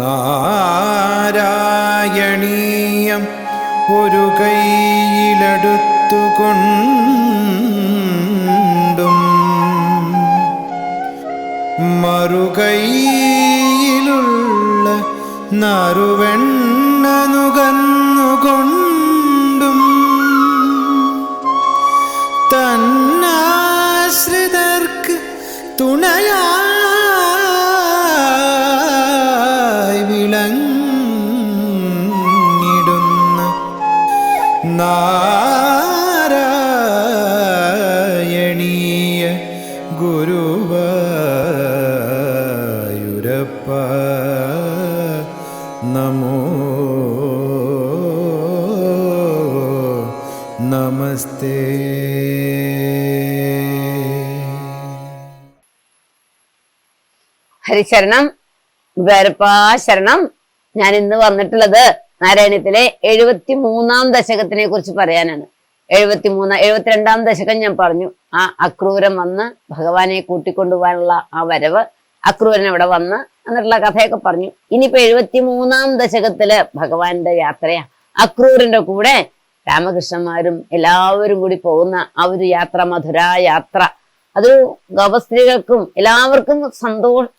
നാരായണീയം ഒരു കൈയിലെടുത്തുകൊണ്ടും മറുകൈയിലുള്ള നറുവെണ്ണ നുകർന്നുകൊണ്ടും തന്നാശ്രിതർക്ക് തുണയായി വിളങ്ങിടുന്ന നാരായണീയ ഗുരുവായൂരപ്പ നമോ നമസ്തേ. ഹരിശരണം, ഗുരുവായൂരപ്പാ ശരണം. ഞാൻ ഇന്ന് വന്നിട്ടുള്ളത് നാരായണത്തിലെ 73-ാം ദശകത്തിനെ കുറിച്ച് പറയാനാണ്. 72-ാം ദശകം ഞാൻ പറഞ്ഞു. ആ അക്രൂരൻ വന്ന് ഭഗവാനെ കൂട്ടിക്കൊണ്ടുപോകാനുള്ള ആ വരവ്, അക്രൂരൻ ഇവിടെ വന്ന് എന്നിട്ടുള്ള കഥയൊക്കെ പറഞ്ഞു. ഇനിയിപ്പോ 73-ാം ദശകത്തില് ഭഗവാന്റെ യാത്രയാ. അക്രൂരന്റെ കൂടെ രാമകൃഷ്ണന്മാരും എല്ലാവരും കൂടി പോകുന്ന ആ ഒരു യാത്ര, മധുരാ യാത്ര, അത് ഗോപസ്ത്രീകൾക്കും എല്ലാവർക്കും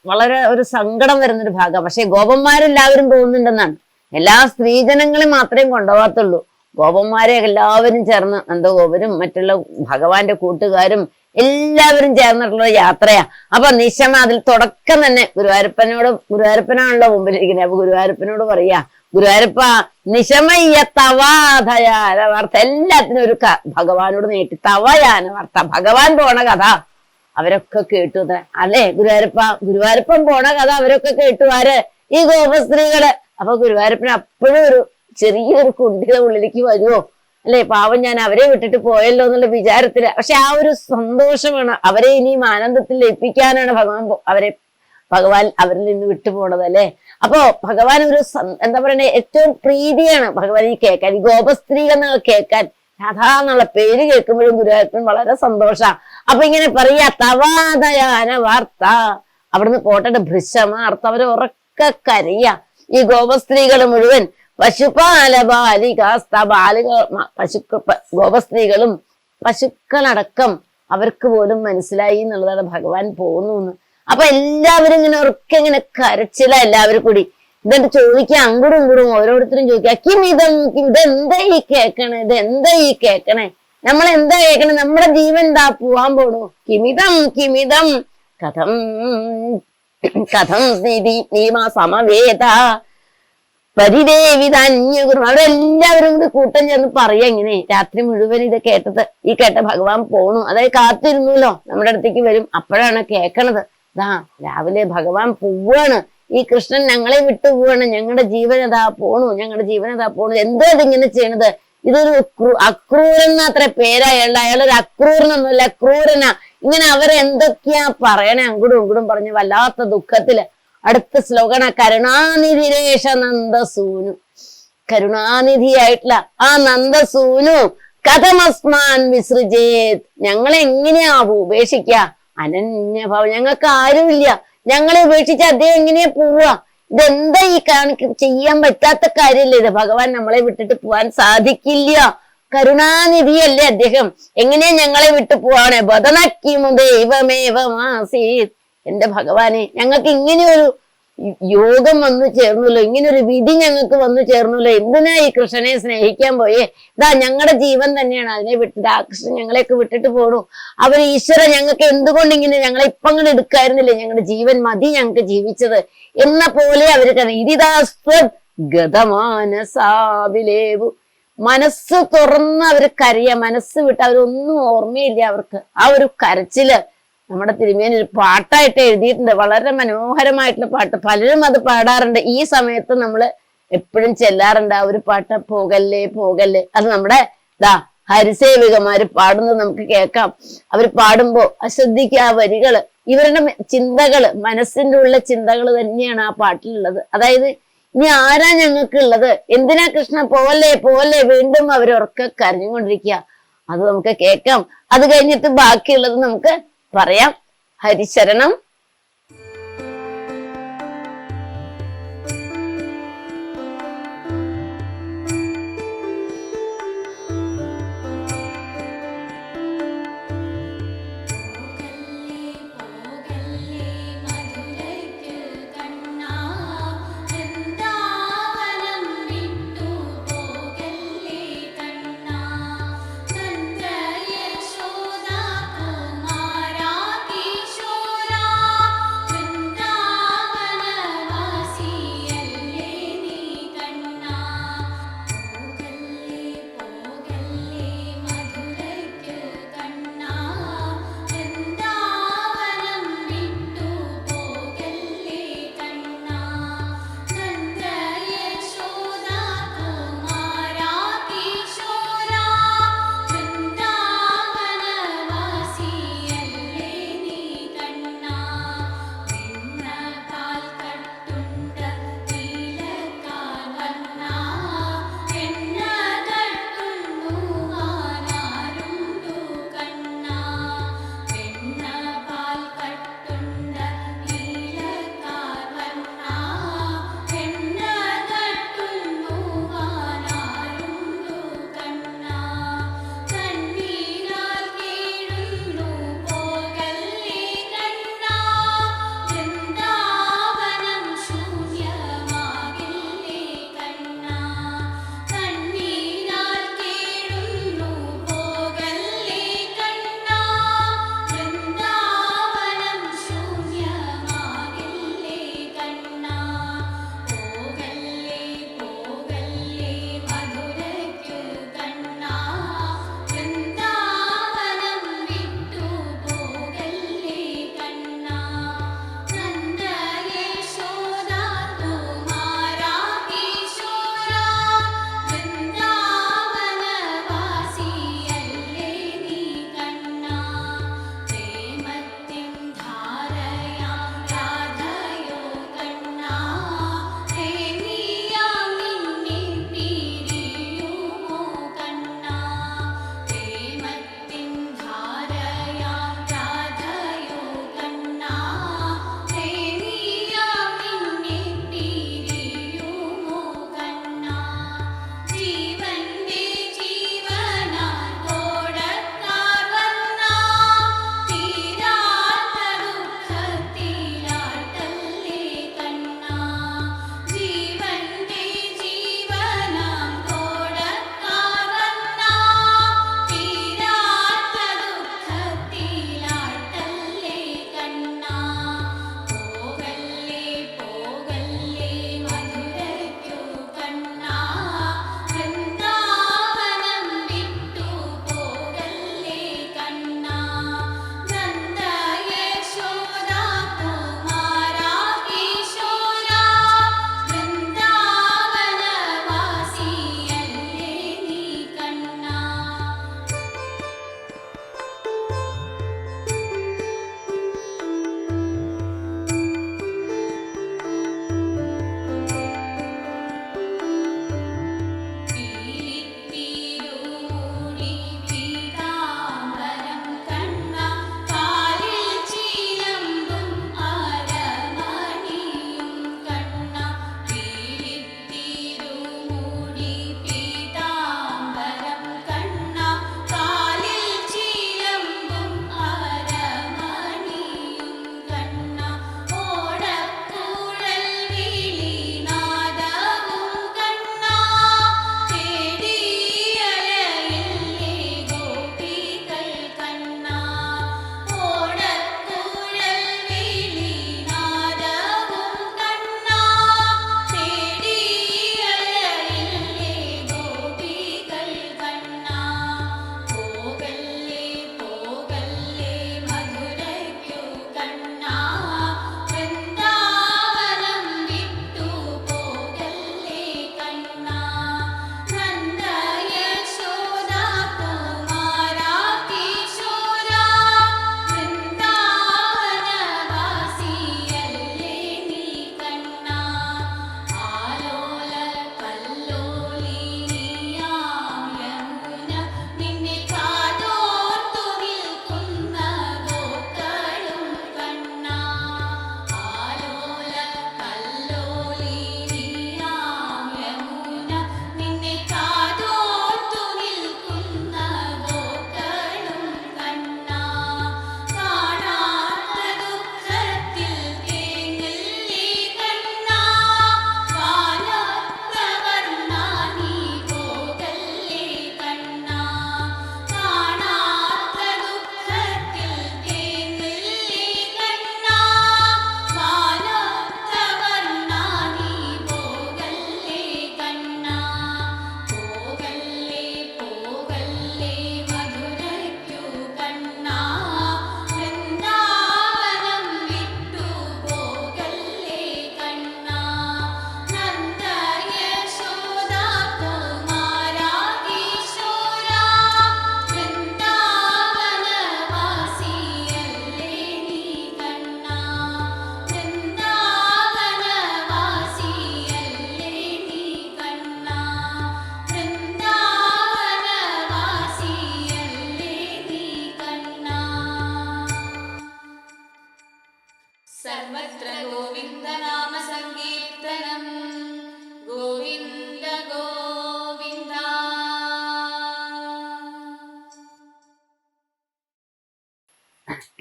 വളരെ ഒരു സങ്കടം വരുന്നൊരു ഭാഗം. പക്ഷെ ഗോപന്മാരെല്ലാവരും പോകുന്നുണ്ടെന്നാണ്. എല്ലാ സ്ത്രീജനങ്ങളെയും മാത്രമേ കൊണ്ടുപോകത്തുള്ളൂ. ഗോപന്മാരെ എല്ലാവരും ചേർന്ന്, നന്ദഗോപരും മറ്റുള്ള ഭഗവാന്റെ കൂട്ടുകാരും എല്ലാവരും ചേർന്നിട്ടുള്ള യാത്രയാ. അപ്പൊ നിശമ അതിൽ തുടക്കം തന്നെ ഗുരുവായൂരപ്പനാണല്ലോ മുമ്പിലിരിക്കുന്നത്. അപ്പൊ ഗുരുവായൂരപ്പനോട് പറയാ, ഗുരുവായൂരപ്പ നിശമയ്യ തവാധയാനവാർത്ത, എല്ലാത്തിനും ഒരു ഭഗവാനോട് നീട്ടി തവയാനവാർത്ത, ഭഗവാൻ പോണ കഥ അവരൊക്കെ കേട്ടു അല്ലേ ഗുരുവായൂരപ്പൻ പോണ കഥ അവരൊക്കെ കേട്ടു. ആര്? ഈ ഗോപസ്ത്രീകള്. അപ്പൊ ഗുരുവായൂരപ്പന് അപ്പോഴും ഒരു ചെറിയൊരു കുണ്ടിയുടെ ഉള്ളിലേക്ക് വരുമോ അല്ലെ, പാവം ഞാൻ അവരെ വിട്ടിട്ട് പോയല്ലോ എന്നുള്ള വിചാരത്തില്. പക്ഷെ ആ ഒരു സന്തോഷമാണ്, അവരെ ഇനിയും ആനന്ദത്തിൽ ലയിപ്പിക്കാനാണ് ഭഗവാൻ അവരിൽ നിന്ന് വിട്ടുപോണത് അല്ലെ. അപ്പോ ഭഗവാൻ ഒരു എന്താ പറയണേ, ഏറ്റവും പ്രീതിയാണ് ഭഗവാൻ ഈ കേൾക്കാൻ, ഈ ഗോപസ്ത്രീകൾ കേൾക്കാൻ. രാധ എന്നുള്ള പേര് കേൾക്കുമ്പോഴും ഗുരുവായൂരപ്പൻ വളരെ സന്തോഷാ. അപ്പൊ ഇങ്ങനെ പറയാ, തവാദയാന വാർത്ത, അവിടുന്ന് പോട്ടെ ഭൃശമാർത്ത, അവരെ ഉറക്ക കരയ. ഈ ഗോപസ്ത്രീകൾ മുഴുവൻ പശുപാല ബാലികാസ്ത, ഗോപസ്ത്രീകളും പശുക്കളടക്കം അവർക്ക് പോലും മനസ്സിലായി എന്നുള്ളതാണ് ഭഗവാൻ പോകുന്നു. അപ്പൊ എല്ലാവരും ഇങ്ങനെ ഉറക്കെ ഇങ്ങനെ കരച്ചില്ല, എല്ലാവരും കൂടി. എന്നിട്ട് ചോദിക്കുക, അങ്ങോട്ടും ഇങ്ങോട്ടും ഓരോരുത്തരും ചോദിക്കുക, ഇതെന്താ ഈ കേക്കണേ, ഇതെന്താ ഈ കേക്കണേ, നമ്മളെന്താ കേക്കണേ, നമ്മുടെ ജീവൻ എന്താ പോവാൻ പോണു, കിമിതം കഥം സമവേദ പരിദേവിതന്യഗുരു. അവരെല്ലാവരും കൂടി കൂട്ടം ചേർന്ന് പറയാ ഇങ്ങനെ. രാത്രി മുഴുവൻ ഇത് കേട്ട ഭഗവാൻ പോണു, അതായത് കാത്തിരുന്നല്ലോ നമ്മുടെ അടുത്തേക്ക് വരും, അപ്പോഴാണ് കേക്കണത്. രാവിലെ ഭഗവാൻ പോവാണ്, ഈ കൃഷ്ണൻ ഞങ്ങളെ വിട്ടു പോവാണ്, ഞങ്ങളുടെ ജീവൻ അതാ പോണു, എന്തോ ഇതിങ്ങനെ ചെയ്യണത്. ഇതൊരു അക്രൂരൻ അത്ര പേരായുള്ള, അയാളൊരു അക്രൂരനൊന്നുമില്ല, ക്രൂരനാ. ഇങ്ങനെ അവരെന്തൊക്കെയാ പറയണേ, അങ്ങോട്ടും ഇങ്ങോട്ടും പറഞ്ഞ് വല്ലാത്ത ദുഃഖത്തില്. അടുത്ത ശ്ലോകന കരുണാനിധിരേഷ നന്ദസൂനു, കരുണാനിധിയായിട്ടുള്ള ആ നന്ദസൂനു കഥമസ്മാൻ വിസൃജേത്, ഞങ്ങളെങ്ങനെയാ ഉപേക്ഷിക്ക, അനന്യഭാവം, ഞങ്ങൾക്ക് ആരുമില്ല, ഞങ്ങളെ ഉപേക്ഷിച്ച് അദ്ദേഹം എങ്ങനെയാ പോവാ, ഇതെന്താ ഈ ചെയ്യാൻ പറ്റാത്ത കാര്യല്ലേ ഇത്, ഭഗവാൻ നമ്മളെ വിട്ടിട്ട് പോവാൻ സാധിക്കില്ല, കരുണാനിധിയല്ലേ അദ്ദേഹം, എങ്ങനെയാ ഞങ്ങളെ വിട്ടു പോവാണ്. ബദനക്കിമു ദൈവമേവമാസീത്, എന്റെ ഭഗവാനെ ഞങ്ങൾക്ക് ഇങ്ങനെയൊരു യോഗം വന്നു ചേർന്നല്ലോ, ഇങ്ങനൊരു വിധി ഞങ്ങൾക്ക് വന്നു ചേർന്നല്ലോ, എന്തിനാ ഈ കൃഷ്ണനെ സ്നേഹിക്കാൻ പോയേ, ഞങ്ങളുടെ ജീവൻ തന്നെയാണ്, അതിനെ വിട്ടിട്ട് ആ കൃഷ്ണൻ ഞങ്ങളെയൊക്കെ വിട്ടിട്ട് പോണു. അവർ ഈശ്വര ഞങ്ങൾക്ക് എന്തുകൊണ്ട് ഇങ്ങനെ, ഞങ്ങളെ ഇപ്പം അങ്ങോട്ട് എടുക്കായിരുന്നില്ലേ, ഞങ്ങളുടെ ജീവൻ മതി ഞങ്ങൾക്ക് ജീവിച്ചത് എന്ന പോലെ അവർ ഗതമാനസാവിലേവു, മനസ്സ് തുറന്ന് അവർ കരയ, മനസ്സ് വിട്ട് അവരൊന്നും ഓർമ്മയില്ല അവർക്ക്. ആ ഒരു കരച്ചില് നമ്മുടെ തിരുമേനി ഒരു പാട്ടായിട്ട് എഴുതിയിട്ടുണ്ട്, വളരെ മനോഹരമായിട്ടുള്ള പാട്ട്. പലരും അത് പാടാറുണ്ട്. ഈ സമയത്ത് നമ്മൾ എപ്പോഴും ചെല്ലാറുണ്ട് ആ ഒരു പാട്ട്, പോകല്ലേ പോകല്ലേ. അത് നമ്മുടെ ഹരിസേവികമാര് പാടുന്നത് നമുക്ക് കേൾക്കാം. അവർ പാടുമ്പോ അശ്രദ്ധിക്കുക ആ വരികള്, ഇവരുടെ ചിന്തകള്, മനസ്സിന്റെ ഉള്ള ചിന്തകൾ തന്നെയാണ് ആ പാട്ടിലുള്ളത്. അതായത് ഇനി ആരാ ഞങ്ങൾക്ക് ഉള്ളത്, എന്തിനാ കൃഷ്ണ പോവല്ലേ പോവല്ലേ, വീണ്ടും അവരൊക്കെ കരഞ്ഞുകൊണ്ടിരിക്കുക. അത് നമുക്ക് കേൾക്കാം. അത് കഴിഞ്ഞിട്ട് ബാക്കിയുള്ളത് നമുക്ക് പറയാം. ഹരിശരണം.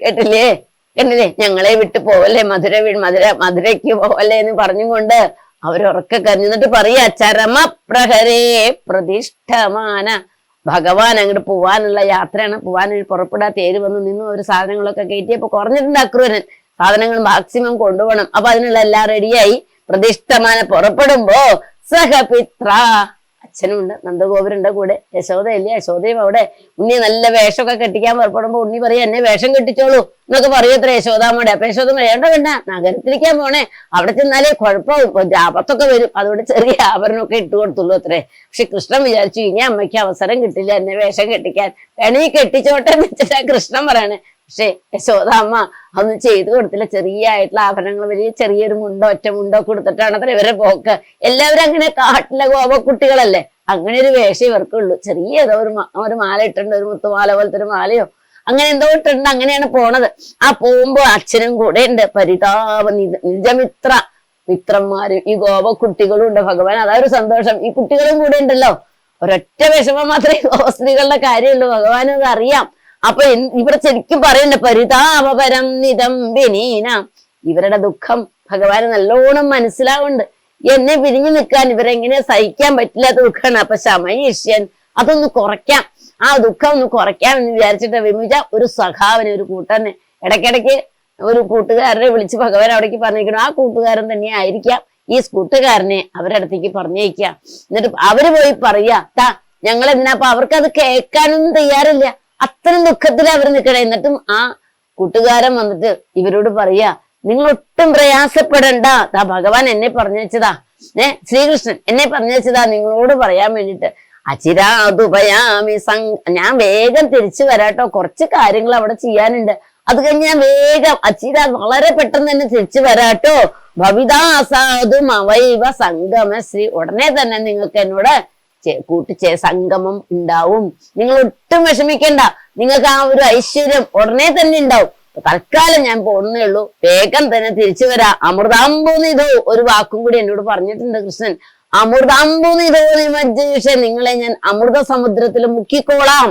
കേട്ടില്ലേ കണ്ടില്ലേ, ഞങ്ങളെ വിട്ടു പോവല്ലേ, മധുരയ്ക്ക് പോവല്ലേ എന്ന് പറഞ്ഞുകൊണ്ട് അവരുറക്കെ കരഞ്ഞിട്ട് പറയാ, ചരമ പ്രഹരേ പ്രതിഷ്ഠമാന. ഭഗവാൻ അങ്ങോട്ട് പോവാനുള്ള യാത്രയാണ്, പോവാൻ പുറപ്പെടാ തേര് വന്ന് നിന്നു. ഒരു സാധനങ്ങളൊക്കെ കയറ്റിയപ്പോ കുറഞ്ഞിട്ടുണ്ട് അക്രൂരൻ, സാധനങ്ങൾ മാക്സിമം കൊണ്ടുപോകണം. അപ്പൊ അതിനുള്ള എല്ലാം റെഡിയായി പ്രതിഷ്ഠമാന പുറപ്പെടുമ്പോ സഹപിത്ര, അച്ഛനുണ്ട്, നന്ദഗോപുരുണ്ട് കൂടെ, യശോദയല്ലേ, യശോദയും അവിടെ. ഉണ്ണി നല്ല വേഷമൊക്കെ കെട്ടിക്കാൻ പുറപ്പെടുമ്പോ ഉണ്ണി പറയാ, എന്നെ വേഷം കെട്ടിച്ചോളൂ എന്നൊക്കെ പറയത്ര യശോദാമ്മയുടെ. അപ്പൊ യശോദ വേണ്ട നഗരത്തിലേക്കാൻ പോണേ, അവിടെ ചെന്നാലേ കുഴപ്പവും ആപത്തൊക്കെ വരും, അതുകൊണ്ട് ചെറിയ ആഭരണമൊക്കെ ഇട്ട് കൊടുത്തുള്ളൂ അത്രേ. പക്ഷെ കൃഷ്ണൻ വിചാരിച്ചു ഇനി അമ്മയ്ക്ക് അവസരം കിട്ടില്ല എന്നെ വേഷം കെട്ടിക്കാൻ, വേണമെങ്കിൽ കെട്ടിച്ചോട്ടെ എന്ന് വെച്ചിട്ടാ കൃഷ്ണൻ പറയണേ. പക്ഷെ യശോദാമ്മ അതൊന്നും ചെയ്തു കൊടുത്തില്ല. ചെറിയ ആയിട്ടുള്ള ആഭരണങ്ങൾ, വലിയ ചെറിയൊരു മുണ്ടോ ഒറ്റ മുണ്ടോ കൊടുത്തിട്ടാണ് അത്ര ഇവരെ പോക്ക്. എല്ലാവരും അങ്ങനെ കാട്ടിലെ ഗോപക്കുട്ടികളല്ലേ, അങ്ങനെ ഒരു വേഷം ഇവർക്കുള്ളൂ. ചെറിയ ഏതോ ഒരു മാല ഇട്ടുണ്ട്, ഒരു മുത്തുമാല പോലത്തെ ഒരു മാലയോ അങ്ങനെ എന്തോ ഇട്ടുണ്ട്, അങ്ങനെയാണ് പോണത്. ആ പോകുമ്പോ അച്ഛനും കൂടെ ഉണ്ട്, പരിതാപ നിജമിത്ര, മിത്രന്മാരും ഈ ഗോപക്കുട്ടികളും ഉണ്ട്. ഭഗവാൻ അതാ ഒരു സന്തോഷം, ഈ കുട്ടികളും കൂടെ ഉണ്ടല്ലോ. ഒരൊറ്റ വിഷമം മാത്രമേ ഗോപസ്ത്രീകളുടെ കാര്യമുള്ളൂ, ഭഗവാനും അത് അറിയാം. അപ്പൊ ഇവിടെ ശരിക്കും പറയണ്ട, പരിതാപപരം നിതംബിനീന, ഇവരുടെ ദുഃഖം ഭഗവാന് നല്ലോണം മനസ്സിലാവുന്നുണ്ട്. എന്നെ പിരിഞ്ഞു നിൽക്കാൻ ഇവരെങ്ങനെ സഹിക്കാൻ പറ്റില്ലാത്ത ദുഃഖമാണ്. അപ്പൊ ശമയിഷ്യൻ, അതൊന്ന് കുറയ്ക്കാം, ആ ദുഃഖം ഒന്ന് കുറയ്ക്കാം എന്ന് വിചാരിച്ചിട്ട് വിമുച ഒരു സഖാവിനെ, ഒരു കൂട്ടനെ ഇടയ്ക്കിടയ്ക്ക് ഒരു കൂട്ടുകാരനെ വിളിച്ച് ഭഗവാൻ അവിടേക്ക് പറഞ്ഞേക്കണം. ആ കൂട്ടുകാരൻ തന്നെ ആയിരിക്കാം ഈ കൂട്ടുകാരനെ അവരുടെ അടുത്തേക്ക് പറഞ്ഞേക്കാം. എന്നിട്ട് അവര് പോയി പറയാ, ഞങ്ങൾ എന്തിനാ. അപ്പൊ അവർക്കത് കേൾക്കാനൊന്നും തയ്യാറില്ല, അത്രയും ദുഃഖത്തിൽ അവർ നിൽക്കണേ. എന്നിട്ടും ആ കൂട്ടുകാരൻ വന്നിട്ട് ഇവരോട് പറയാ, നിങ്ങൾ ഒട്ടും പ്രയാസപ്പെടണ്ട, ഭഗവാൻ എന്നെ പറഞ്ഞയച്ചതാ, ശ്രീകൃഷ്ണൻ എന്നെ പറഞ്ഞയച്ചതാ നിങ്ങളോട് പറയാൻ വേണ്ടിട്ട്. അചിരാതുപയാമി ഞാൻ വേഗം തിരിച്ചു വരാട്ടോ, കുറച്ച് കാര്യങ്ങൾ അവിടെ ചെയ്യാനുണ്ട്, അത് കഴിഞ്ഞ് ഞാൻ വേഗം വളരെ പെട്ടെന്ന് തന്നെ തിരിച്ചു വരാട്ടോ. ഭവിതാസാധു അവൈവ സംഗമശ്രീ, ഉടനെ തന്നെ നിങ്ങൾക്ക് എന്നോട് സംഗമം ഉണ്ടാവും. നിങ്ങൾ ഒട്ടും വിഷമിക്കണ്ട, നിങ്ങൾക്ക് ആ ഒരു ഐശ്വര്യം ഉടനെ തന്നെ ഉണ്ടാവും. തൽക്കാലം ഞാൻ പോകുന്നേ ഉള്ളൂ, വേഗം തന്നെ തിരിച്ചു വരാ. അമൃതാംബുനിധോ, ഒരു വാക്കും കൂടി എന്നോട് പറഞ്ഞിട്ടുണ്ട് കൃഷ്ണൻ. അമൃതാംബുനിധോ നിമജ്ജീഷ, നിങ്ങളെ ഞാൻ അമൃത സമുദ്രത്തിൽ മുക്കിക്കോളാം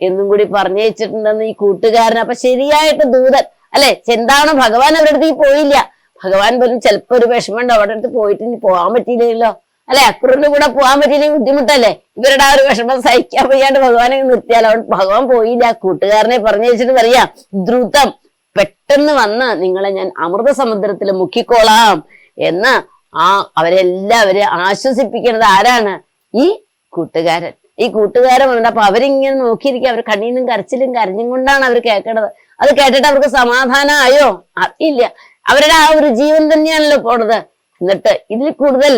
എന്നും കൂടി പറഞ്ഞു വെച്ചിട്ടുണ്ടെന്ന് ഈ കൂട്ടുകാരൻ. അപ്പൊ ശരിയായിട്ട് ദൂതൻ അല്ലെ, എന്താണ് ഭഗവാൻ അവരുടെ അടുത്തേക്ക് പോയില്ല. ഭഗവാൻ പോലും ചിലപ്പോ ഒരു വിഷമമുണ്ട്, അവിടെ അടുത്ത് പോയിട്ട് ഇനി പോകാൻ പറ്റിയില്ലല്ലോ അല്ലെ, അക്രൂരിന്റെ കൂടെ പോകാൻ പറ്റിയില്ലെങ്കിൽ ബുദ്ധിമുട്ടല്ലേ. ഇവരുടെ ആ ഒരു വിഷമം സഹിക്കാൻ വയ്യാണ്ട് ഭഗവാനെ നിർത്തിയാലോ, ഭഗവാൻ പോയില്ല. കൂട്ടുകാരനെ പറഞ്ഞു വെച്ചിട്ട് പറയാ, ദ്രുതം പെട്ടെന്ന് വന്ന് നിങ്ങളെ ഞാൻ അമൃത സമുദ്രത്തിൽ മുക്കിക്കോളാം എന്ന് അവരെല്ലാവരെയും ആശ്വസിപ്പിക്കുന്നത് ആരാണ്? ഈ കൂട്ടുകാരൻ. ഈ കൂട്ടുകാരൻ വന്നിട്ട് അപ്പൊ അവരിങ്ങനെ നോക്കിയിരിക്കുക, അവർ കണ്ണീന്നും കരച്ചിലും കരഞ്ഞും കൊണ്ടാണ് അവർ കേൾക്കണത്. അത് കേട്ടിട്ട് അവർക്ക് സമാധാനമായോ? അറിയില്ല. അവരുടെ ആ ഒരു ജീവൻ തന്നെയാണല്ലോ പോണത്. എന്നിട്ട് ഇതിൽ കൂടുതൽ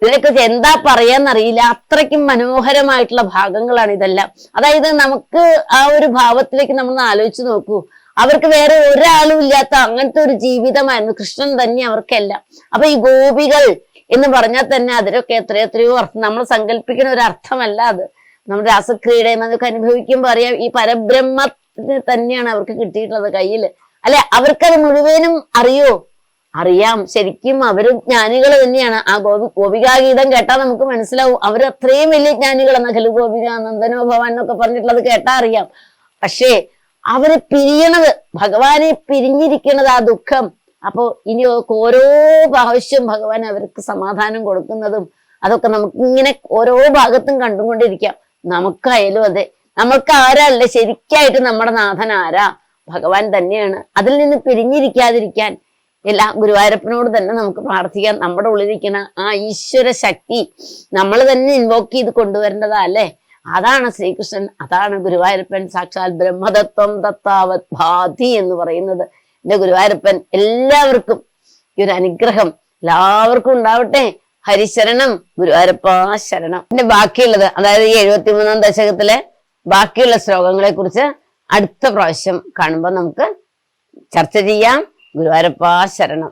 ഇതിനെക്കുറിച്ച് എന്താ പറയാന്നറിയില്ല, അത്രയ്ക്കും മനോഹരമായിട്ടുള്ള ഭാഗങ്ങളാണ് ഇതെല്ലാം. അതായത് നമുക്ക് ആ ഒരു ഭാവത്തിലേക്ക് നമ്മൾ ആലോചിച്ച് നോക്കൂ. അവർക്ക് വേറെ ഒരാളും ഇല്ലാത്ത അങ്ങനത്തെ ഒരു ജീവിതമായിരുന്നു, കൃഷ്ണൻ തന്നെ അവർക്കെല്ലാം. അപ്പൊ ഈ ഗോപികൾ എന്ന് പറഞ്ഞാൽ തന്നെ അതിലൊക്കെ എത്രയോ അർത്ഥം, നമ്മൾ സങ്കല്പിക്കുന്ന ഒരു അർത്ഥമല്ല അത്. നമ്മുടെ രാസക്രീഡയും അതൊക്കെ അനുഭവിക്കുമ്പോൾ അറിയാം, ഈ പരബ്രഹ്മത്തിന് തന്നെയാണ് അവർക്ക് കിട്ടിയിട്ടുള്ളത് കയ്യില് അല്ലെ. അവർക്കത് മുഴുവനും അറിയാം. ശരിക്കും അവര് ജ്ഞാനികൾ തന്നെയാണ്. ആ ഗോപികാഗീതം കേട്ടാൽ നമുക്ക് മനസ്സിലാവും അവർ അത്രയും വലിയ ജ്ഞാനികളെന്ന ഖലു ഗോപിക നന്ദനോ ഭവാൻ എന്നൊക്കെ പറഞ്ഞിട്ടുള്ളത് കേട്ടാ അറിയാം. പക്ഷേ അവര് പിരിയണത്, ഭഗവാനെ പിരിഞ്ഞിരിക്കണത്, ആ ദുഃഖം. അപ്പോ ഇനി ഓരോ പ്രാവശ്യം ഭഗവാൻ അവർക്ക് സമാധാനം കൊടുക്കുന്നതും അതൊക്കെ നമുക്ക് ഇങ്ങനെ ഓരോ ഭാഗത്തും കണ്ടുകൊണ്ടിരിക്കാം. നമുക്കായാലും അതെ, നമുക്ക് ആരല്ല ശരിക്കായിട്ട് നമ്മുടെ നാഥൻ ആരാ? ഭഗവാൻ തന്നെയാണ്. അതിൽ നിന്ന് പിരിഞ്ഞിരിക്കാതിരിക്കാൻ എല്ലാം ഗുരുവായൂരപ്പനോട് തന്നെ നമുക്ക് പ്രാർത്ഥിക്കാം. നമ്മുടെ ഉള്ളിലിരിക്കണ ആ ഈശ്വര ശക്തി നമ്മൾ തന്നെ ഇൻവോക്ക് ചെയ്ത് കൊണ്ടുവരേണ്ടതാ അല്ലേ. അതാണ് ശ്രീകൃഷ്ണൻ, അതാണ് ഗുരുവായൂരപ്പൻ. സാക്ഷാൽ ബ്രഹ്മതത്വം തത്താവത് ഭാതി എന്ന് പറയുന്നത്. എന്റെ ഗുരുവായൂരപ്പൻ എല്ലാവർക്കും ഈ ഒരു അനുഗ്രഹം എല്ലാവർക്കും ഉണ്ടാവട്ടെ. ഹരിശരണം, ഗുരുവായൂരപ്പ ശരണം. പിന്നെ ബാക്കിയുള്ളത്, അതായത് ഈ 73-ാം ദശകത്തിലെ ബാക്കിയുള്ള ശ്ലോകങ്ങളെ കുറിച്ച് അടുത്ത പ്രാവശ്യം കാണുമ്പോൾ നമുക്ക് ചർച്ച ചെയ്യാം. ഗുരുവായൂരപ്പ ശരണം.